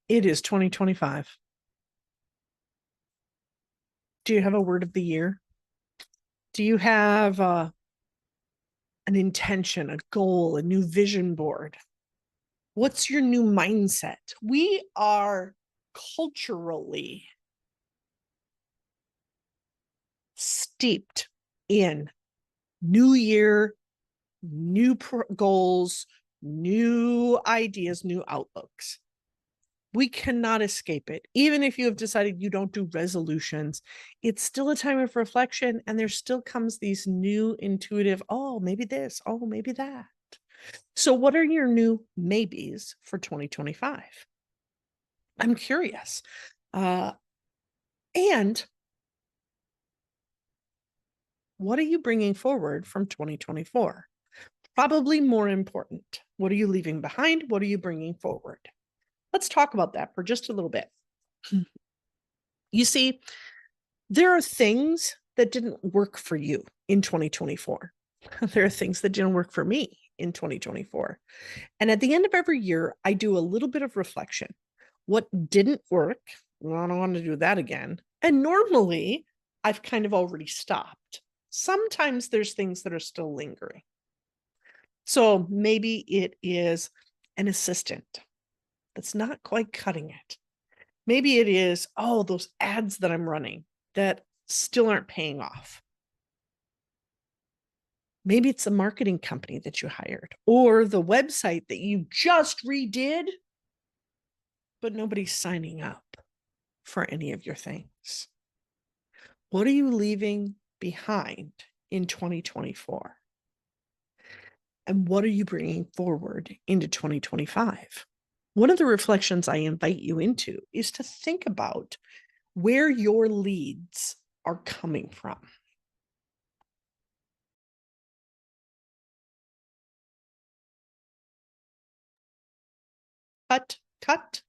It is 2025. Do you have a word of the year? Do you have an intention, a goal, a new vision board? What's your new mindset? We are culturally steeped in new year, new goals, new ideas, new outlooks. We cannot escape it. Even if you have decided you don't do resolutions, it's still a time of reflection, and there still comes these new intuitive, oh, maybe this, oh, maybe that. So what are your new maybes for 2025? I'm curious. And what are you bringing forward from 2024? Probably more important. What are you leaving behind? What are you bringing forward? Let's talk about that for just a little bit. You see, there are things that didn't work for you in 2024. There are things that didn't work for me in 2024. And at the end of every year, I do a little bit of reflection. What didn't work? Well, I don't want to do that again. And normally, I've kind of already stopped. Sometimes there's things that are still lingering. So maybe it is an assistant that's not quite cutting it. Maybe it is, oh, those ads that I'm running that still aren't paying off. Maybe it's a marketing company that you hired or the website that you just redid, but nobody's signing up for any of your things. What are you leaving behind in 2024? And what are you bringing forward into 2025? One of the reflections I invite you into is to think about where your leads are coming from. Cut.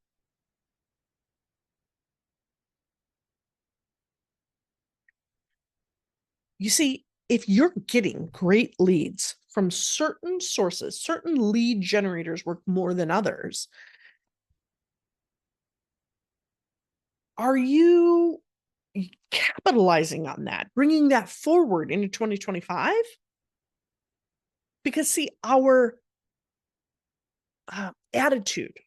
You see, if you're getting great leads from certain sources, certain lead generators work more than others. Are you capitalizing on that, bringing that forward into 2025? Because, see, our attitude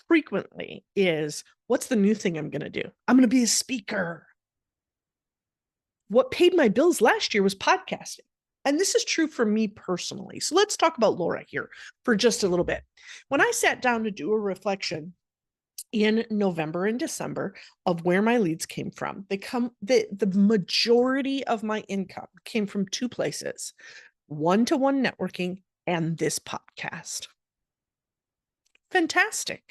frequently is, what's the new thing I'm going to do? I'm going to be a speaker. What paid my bills last year was podcasting. And this is true for me personally. So let's talk about Laura here for just a little bit. When I sat down to do a reflection in November and December of where my leads came from, the majority of my income came from two places: one-to-one networking and this podcast. Fantastic.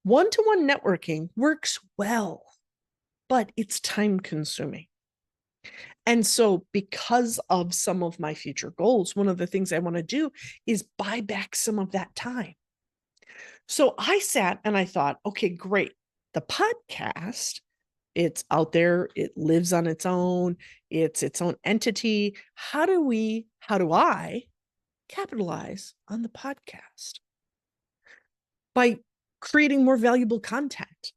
One-to-one networking works well, but it's time consuming. And so, because of some of my future goals, one of the things I want to do is buy back some of that time. So I sat and I thought, okay, great. The podcast, it's out there, it lives on its own, it's its own entity. How do I capitalize on the podcast? By creating more valuable content,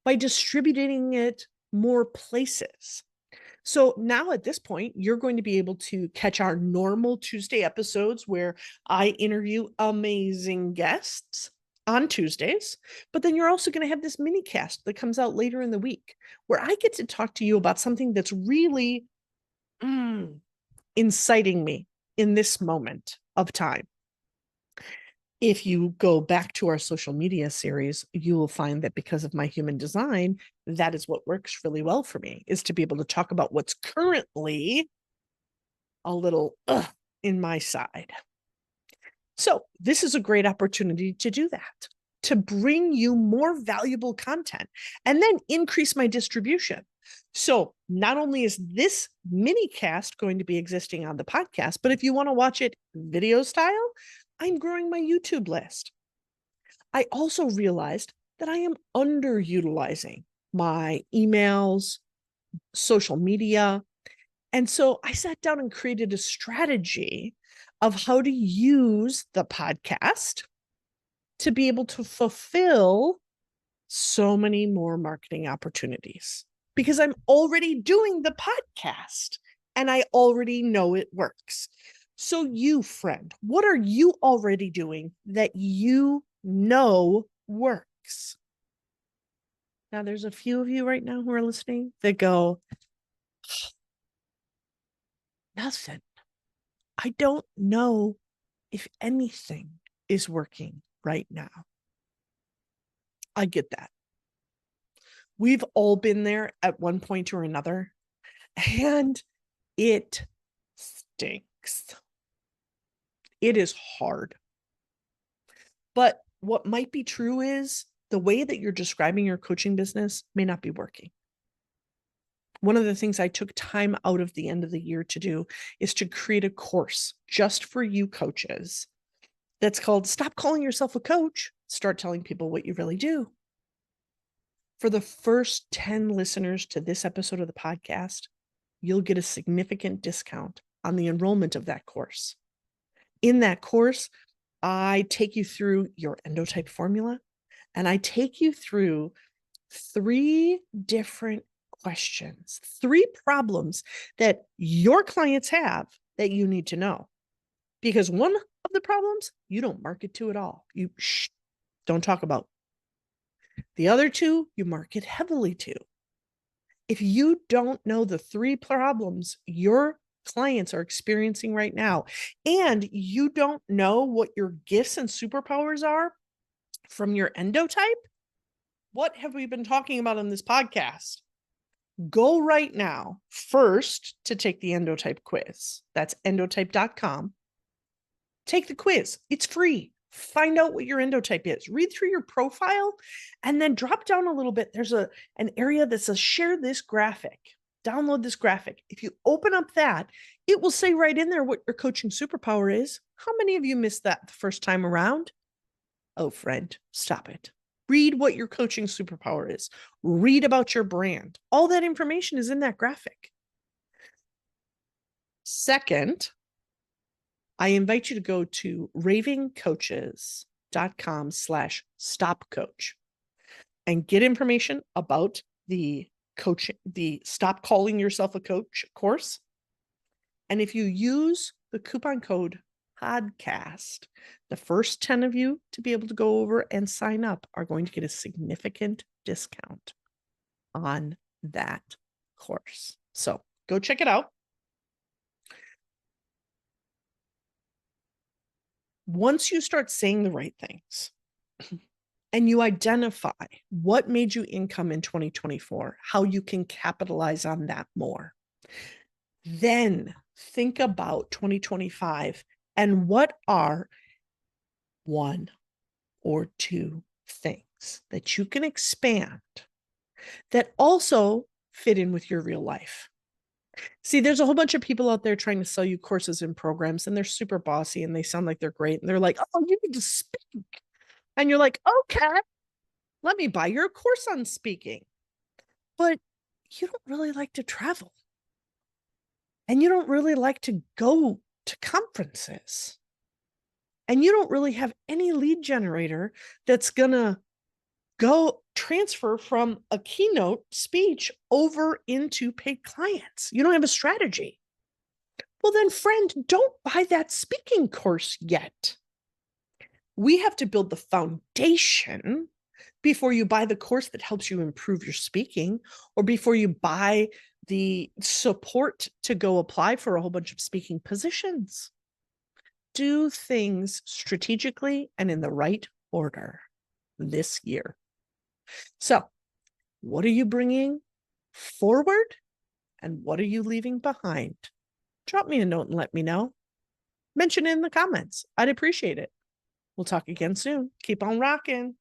by distributing it more places. So now at this point, you're going to be able to catch our normal Tuesday episodes where I interview amazing guests on Tuesdays, but then you're also going to have this mini cast that comes out later in the week where I get to talk to you about something that's really inciting me in this moment of time. If you go back to our social media series, you will find that because of my human design, that is what works really well for me, is to be able to talk about what's currently a little in my side. So this is a great opportunity to do that, to bring you more valuable content and then increase my distribution. So not only is this mini cast going to be existing on the podcast, but if you want to watch it video style, I'm growing my YouTube list. I also realized that I am underutilizing my emails, social media. And so I sat down and created a strategy of how to use the podcast to be able to fulfill so many more marketing opportunities because I'm already doing the podcast and I already know it works. So, you, friend, what are you already doing that you know works? Now, there's a few of you right now who are listening that go, nothing. I don't know if anything is working right now. I get that. We've all been there at one point or another, and it stinks. It is hard. But what might be true is the way that you're describing your coaching business may not be working. One of the things I took time out of the end of the year to do is to create a course just for you coaches that's called Stop Calling Yourself a Coach, Start Telling People What You Really Do. For the first 10 listeners to this episode of the podcast, you'll get a significant discount on the enrollment of that course. In that course, I take you through your endotype formula, and I take you through 3 different questions, 3 problems that your clients have that you need to know. Because one of the problems you don't market to at all. You don't talk about. The other 2 you market heavily to. If you don't know the 3 problems your clients are experiencing right now, and you don't know what your gifts and superpowers are from your endotype, what have we been talking about in this podcast? Go right now first to take the endotype quiz. That's endotype.com. Take the quiz. It's free. Find out what your endotype is. Read through your profile and then drop down a little bit. There's an area that says share this graphic. Download this graphic. If you open up that, it will say right in there what your coaching superpower is. How many of you missed that the first time around? Oh, friend, stop it. Read what your coaching superpower is. Read about your brand. All that information is in that graphic. Second, I invite you to go to ravingcoaches.com/stopcoach and get information about the coaching, the Stop Calling Yourself a Coach course. And if you use the coupon code podcast, the first 10 of you to be able to go over and sign up are going to get a significant discount on that course. So go check it out. Once you start saying the right things and you identify what made you income in 2024, how you can capitalize on that more, then think about 2025 and what are 1 or 2 things that you can expand that also fit in with your real life. See, there's a whole bunch of people out there trying to sell you courses and programs, and they're super bossy and they sound like they're great. And they're like, oh, you need to speak. And you're like, okay, let me buy your course on speaking. But you don't really like to travel. And you don't really like to go to conferences. And you don't really have any lead generator that's going to go transfer from a keynote speech over into paid clients. You don't have a strategy. Well, then, friend, don't buy that speaking course yet. We have to build the foundation before you buy the course that helps you improve your speaking, or before you buy the support to go apply for a whole bunch of speaking positions. Do things strategically and in the right order this year. So, what are you bringing forward and what are you leaving behind? Drop me a note and let me know. Mention it in the comments. I'd appreciate it. We'll talk again soon. Keep on rocking.